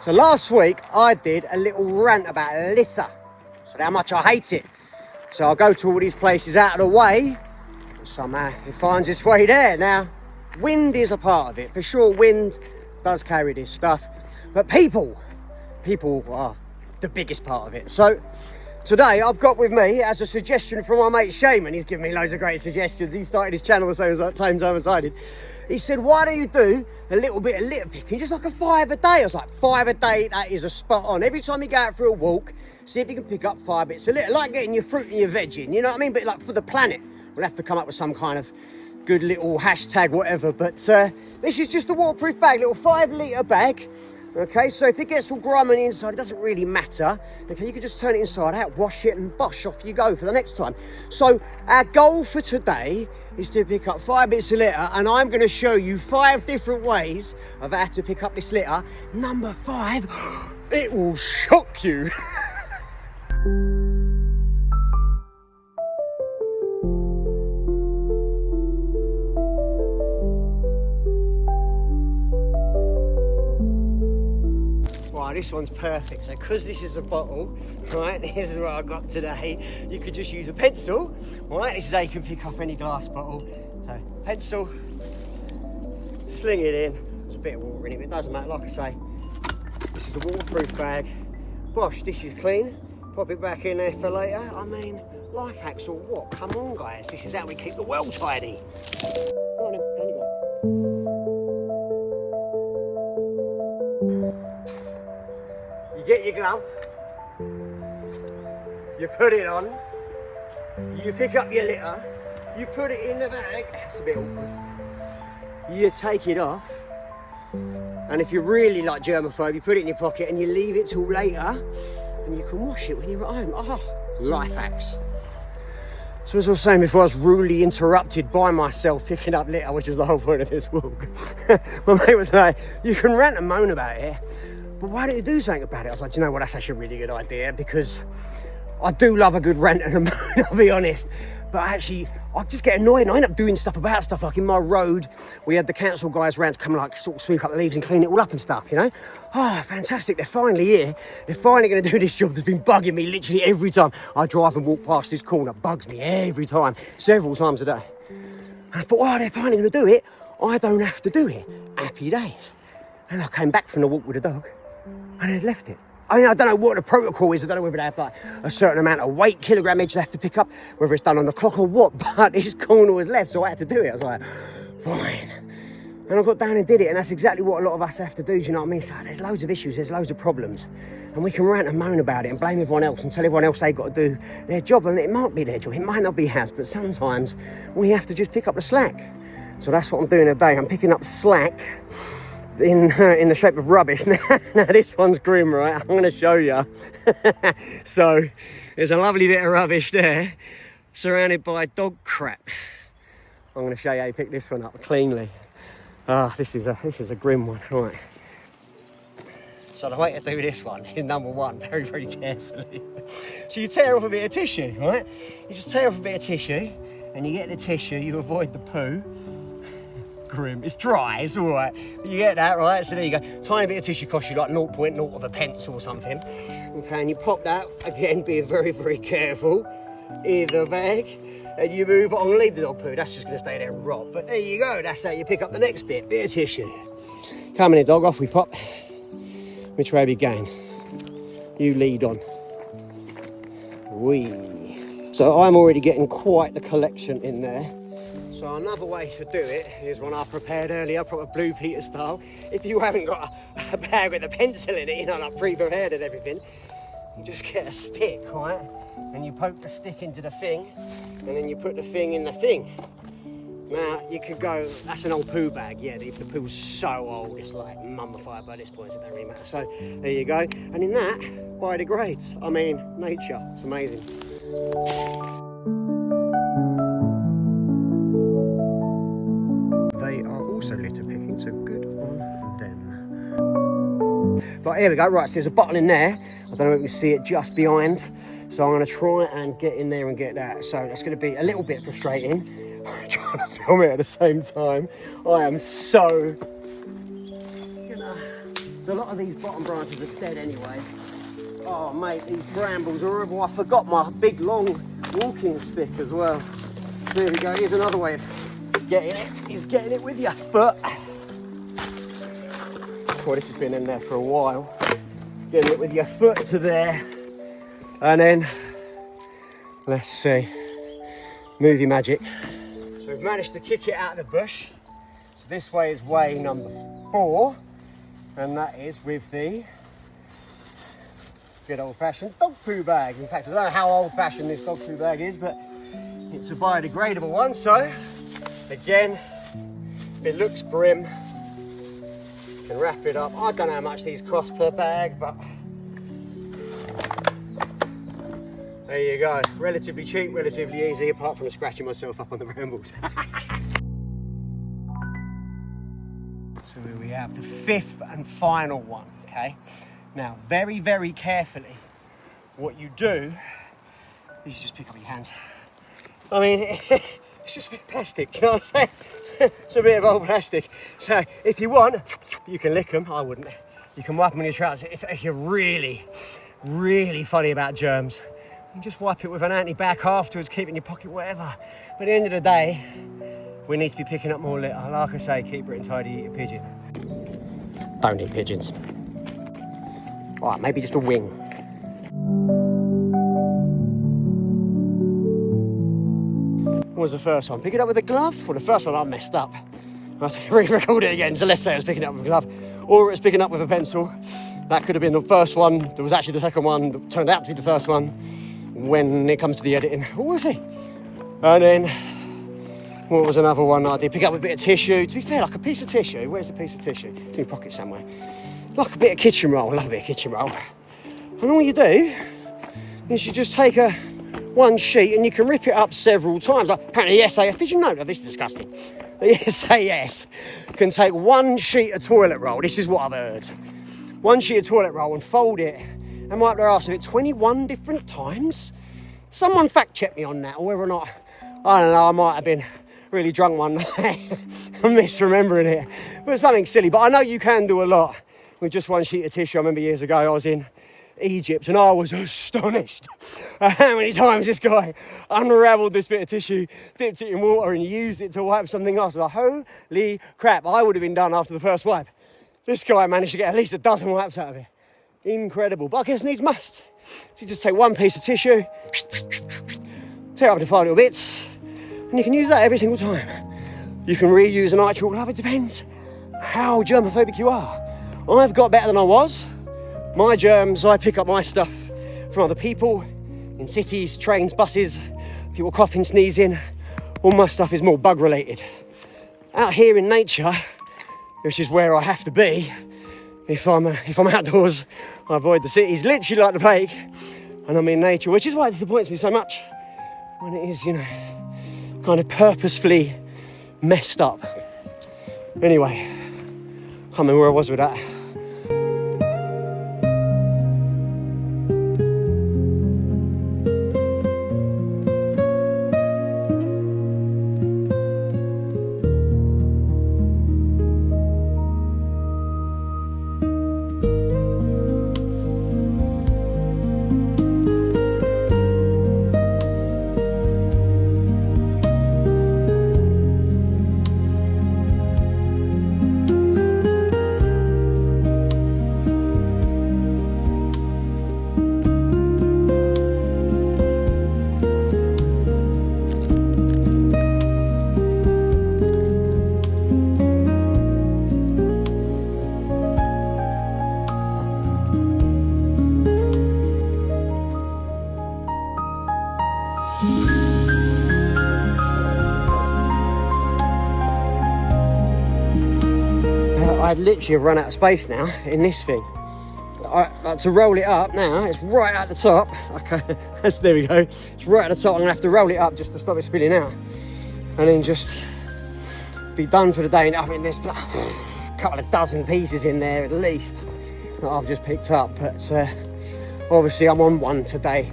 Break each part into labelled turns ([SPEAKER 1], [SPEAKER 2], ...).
[SPEAKER 1] So last week I did a little rant about litter, so how much I hate it. So I go to all these places out of the way, and somehow it finds its way there. Now, wind is a part of it. For sure, wind does carry this stuff, but people are the biggest part of it. So today I've got with me, as a suggestion from my mate Shaman, he's given me loads of great suggestions. He started his channel the same time as I did. He said, why don't you do a little bit of litter picking, just like a 5 a day? I was like, 5 a day, that is a spot on. Every time you go out for a walk, see if you can pick up 5 bits of litter, like getting your fruit and your veg in, you know what I mean? But like for the planet, we'll have to come up with some kind of good little hashtag, whatever. But this is just a waterproof bag, little 5 litre bag. Okay, so if it gets all grimy on the inside, it doesn't really matter. Okay, you can just turn it inside out, wash it, and bosh, off you go for the next time. So our goal for today is to pick up 5 bits of litter, and I'm going to show you 5 different ways of how to pick up this litter. Number 5, it will shock you. This one's perfect. So because this is a bottle, right, this is what I got today. You could just use a pencil, right? This is how you can pick up any glass bottle. So pencil, sling it in. There's a bit of water in it, but it doesn't matter. Like I say, this is a waterproof bag. Bosh, this is clean. Pop it back in there for later. I mean, life hacks or what? Come on, guys. This is how we keep the world tidy. Go on then, down you go. Get your glove, you put it on, you pick up your litter, you put it in the bag, it's a bit awkward, you take it off, and if you're really like germaphobe, you put it in your pocket and you leave it till later, and you can wash it when you're at home. Oh, life hacks. So as I was saying before, I was rudely interrupted by myself picking up litter, which was the whole point of this walk. My mate was like, you can rant and moan about it, but why don't you do something about it? I was like, do you know what, that's actually a really good idea, because I do love a good rant and a moan, I'll be honest. But actually, I just get annoyed and I end up doing stuff about stuff. Like in my road, we had the council guys round to come like sort of sweep up the leaves and clean it all up and stuff, you know? Oh, fantastic, they're finally here. They're finally gonna do this job that's been bugging me literally every time I drive and walk past this corner. Bugs me every time, several times a day. And I thought, oh, they're finally gonna do it. I don't have to do it. Happy days. And I came back from the walk with the dog, and they'd left it. I mean, I don't know what the protocol is. I don't know whether they have like a certain amount of weight, kilogramage they have to pick up, whether it's done on the clock or what, but this corner was left, so I had to do it. I was like, fine. And I got down and did it, and that's exactly what a lot of us have to do, do you know what I mean? So there's loads of issues, there's loads of problems, and we can rant and moan about it and blame everyone else and tell everyone else they've got to do their job, and it might be their job, it might not be ours, but sometimes we have to just pick up the slack. So that's what I'm doing today. I'm picking up slack in the shape of rubbish. Now this one's grim, right? I'm going to show you. So there's a lovely bit of rubbish there, surrounded by dog crap. I'm going to show you how you pick this one up cleanly. Ah, this is a grim one, right? So the way to do this one is, number one, very, very carefully. So you tear off a bit of tissue, right? You just tear off a bit of tissue, and you get the tissue, you avoid the poo. Grim. It's dry, it's all right. You get that, right? So there you go. Tiny bit of tissue costs you like 0.0 of a pence or something. Okay, and you pop that, again, being very, very careful, in the bag, and you move on, leave the dog poo. That's just going to stay there and rot. But there you go. That's how you pick up the next bit of tissue. Come in, dog, off we pop. Which way we going? You lead on. Whee. So I'm already getting quite the collection in there. So another way to do it is one I prepared earlier, proper Blue Peter style. If you haven't got a bag with a pencil in it, you know, like pre-prepared and everything, you just get a stick, right? And you poke the stick into the thing, and then you put the thing in the thing. Now, you could go, that's an old poo bag, yeah, the poo's so old, it's like mummified by this point, so it don't really matter. So, there you go. And in that, biodegrades. I mean, nature, it's amazing. Also litter picking, so good on them. But here we go, right, so there's a bottle in there. I don't know if you can see it just behind. So I'm going to try and get in there and get that. So that's going to be a little bit frustrating. I'm trying to film it at the same time. I am so gonna So a lot of these bottom branches are dead anyway. Oh mate, these brambles are horrible. I forgot my big long walking stick as well. There we go, here's another way of getting it, is getting it with your foot. Well, this has been in there for a while. Getting it with your foot to there. And then, let's see, movie magic. So we've managed to kick it out of the bush. So this way is way number 4. And that is with the good old-fashioned dog poo bag. In fact, I don't know how old-fashioned this dog poo bag is, but it's a biodegradable one. So, again, if it looks grim, you can wrap it up. I don't know how much these cost per bag, but there you go. Relatively cheap, relatively easy, apart from scratching myself up on the brambles. So here we have the 5th and final one, okay? Now, very, very carefully, what you do is you just pick up your hands. I mean, it's just a bit of plastic, do you know what I'm saying? It's a bit of old plastic. So if you want, you can lick them. I wouldn't. You can wipe them on your trousers. If you're really, really funny about germs, you just wipe it with an anti-bac afterwards, keep it in your pocket, whatever. But at the end of the day, we need to be picking up more litter. Like I say, keep it tidy, eat a pigeon. Don't eat pigeons. All right, maybe just a wing. What was the first one? Pick it up with a glove? Well, the first one I messed up. I have to re-record it again. So let's say I was picking it up with a glove, or it was picking it up with a pencil. That could have been the first one. There was actually the second one that turned out to be the first one when it comes to the editing. What was it? And then, what was another one I did? Pick up with a bit of tissue. To be fair, like a piece of tissue. Where's the piece of tissue? It's in your pocket somewhere. Like a bit of kitchen roll. I love a bit of kitchen roll. And all you do is you just take one sheet and you can rip it up several times. Like, apparently the SAS, did you know that? This is disgusting. The SAS can take one sheet of toilet roll. This is what I've heard. One sheet of toilet roll and fold it and wipe their arse with it 21 different times. Someone fact check me on that, or whether or not, I don't know, I might have been really drunk one night and misremembering it. But it's something silly. But I know you can do a lot with just one sheet of tissue. I remember years ago I was in Egypt and I was astonished at how many times this guy unravelled this bit of tissue, dipped it in water and used it to wipe something else. I was like, holy crap, I would have been done after the first wipe. This guy managed to get at least a dozen wipes out of it. Incredible, but I guess needs must. So you just take one piece of tissue, tear it up into 5 little bits, and you can use that every single time. You can reuse a nitrile glove, it depends how germophobic you are. I've got better than I was. My germs, I pick up my stuff from other people, in cities, trains, buses, people coughing, sneezing. All my stuff is more bug related. Out here in nature, which is where I have to be, if I'm outdoors, I avoid the cities, literally like the plague, and I'm in nature, which is why it disappoints me so much when it is, you know, kind of purposefully messed up. Anyway, can't remember where I was with that. I'd literally have run out of space now in this thing. To roll it up now, it's right at the top. Okay, there we go. It's right at the top. I'm gonna have to roll it up just to stop it spilling out, and then just be done for the day. And I mean, there's a couple of dozen pieces in there at least that I've just picked up. But obviously, I'm on one today,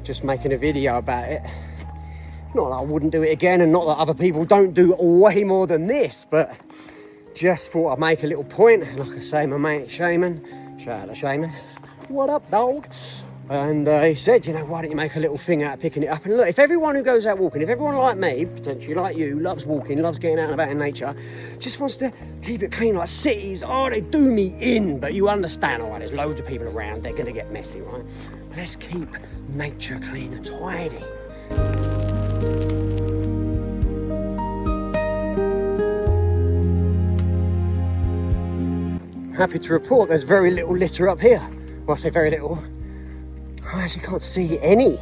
[SPEAKER 1] just making a video about it. Not that I wouldn't do it again, and not that other people don't do way more than this, but just thought I'd make a little point. Like I say, my mate Shaman, shout out to Shaman, what up dog? And he said, you know, why don't you make a little thing out of picking it up? And look, if everyone who goes out walking, if everyone like me, potentially like you, loves walking, loves getting out and about in nature, just wants to keep it clean, like cities, oh, they do me in. But you understand, all right, there's loads of people around, they're going to get messy, right? But let's keep nature clean and tidy. Happy to report there's very little litter up here. Well, I say very little. I actually can't see any.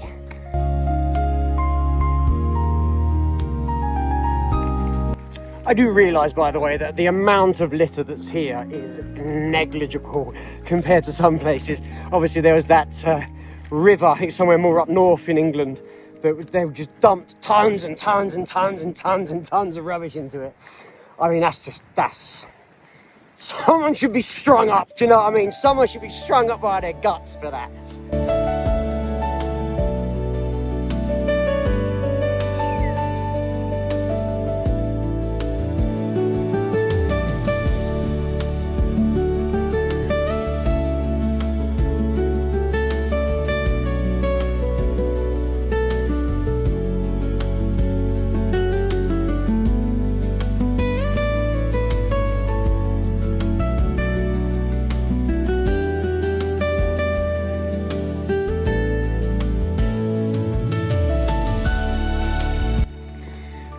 [SPEAKER 1] I do realise, by the way, that the amount of litter that's here is negligible compared to some places. Obviously, there was that river, I think somewhere more up north in England, that they just dumped tons and tons and tons and tons and tons of rubbish into it. I mean, that's... Someone should be strung up, do you know what I mean? Someone should be strung up by their guts for that.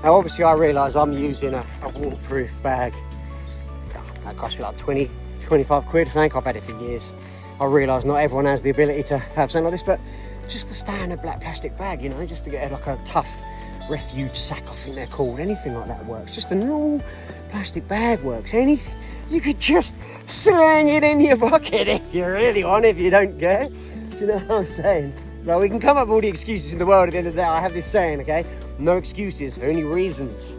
[SPEAKER 1] Now obviously I realise I'm using a waterproof bag. That cost me like 20, 25 quid, I think. I've had it for years. I realise not everyone has the ability to have something like this, but just a standard black plastic bag, you know, just to get like a tough refuge sack, I think they're called. Anything like that works. Just a normal plastic bag works. Anything. You could just slang it in your pocket if you really want, if you don't care. Do you know what I'm saying? So we can come up with all the excuses in the world. At the end of the day, I have this saying, okay? No excuses, only reasons.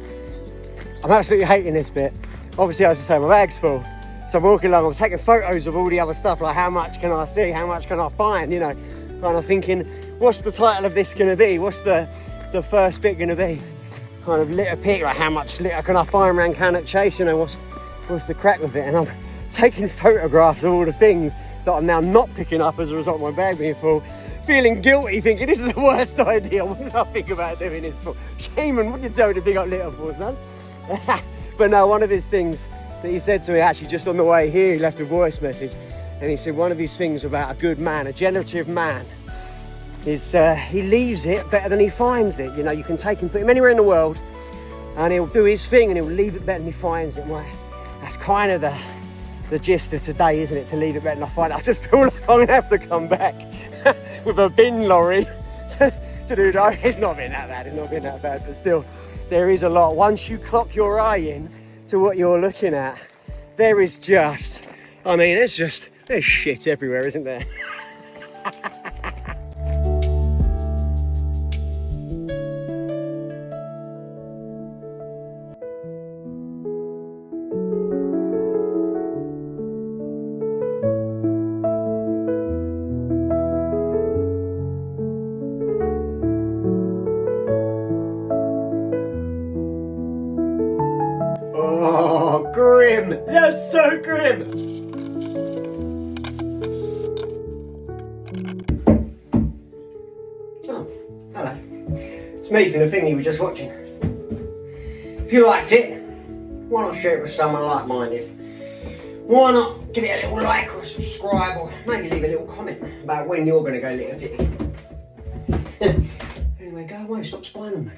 [SPEAKER 1] I'm absolutely hating this bit. Obviously, as I say, my bag's full. So I'm walking along, I'm taking photos of all the other stuff, like how much can I see, how much can I find, you know. Kind of thinking, what's the title of this gonna be? What's the first bit gonna be? Kind of litter pick, like how much litter can I find around Cannock Chase, you know, what's the crack with it? And I'm taking photographs of all the things that I'm now not picking up as a result of my bag being full. Feeling guilty, thinking this is the worst idea. What did I think about doing this for? Shaman, what did you tell me to pick up litter for, son? But no, one of his things that he said to me actually just on the way here, he left a voice message, and he said one of his things about a good man, a generative man, is he leaves it better than he finds it. You know, you can take him, put him anywhere in the world, and he'll do his thing, and he'll leave it better than he finds it. Well, that's kind of the gist of today, isn't it? To leave it better than I find it. I just feel like I'm gonna have to come back with a bin lorry to do that. It's not been that bad, but still, there is a lot. Once you clock your eye in to what you're looking at, there is just, I mean, there's shit everywhere, isn't there? Oh, grim! That's so grim! Oh, hello. It's me from the thing you were just watching. If you liked it, why not share it with someone like-minded? Why not give it a little like or subscribe, or maybe leave a little comment about when you're going to go litter picking? Anyway, go away, stop spying on me.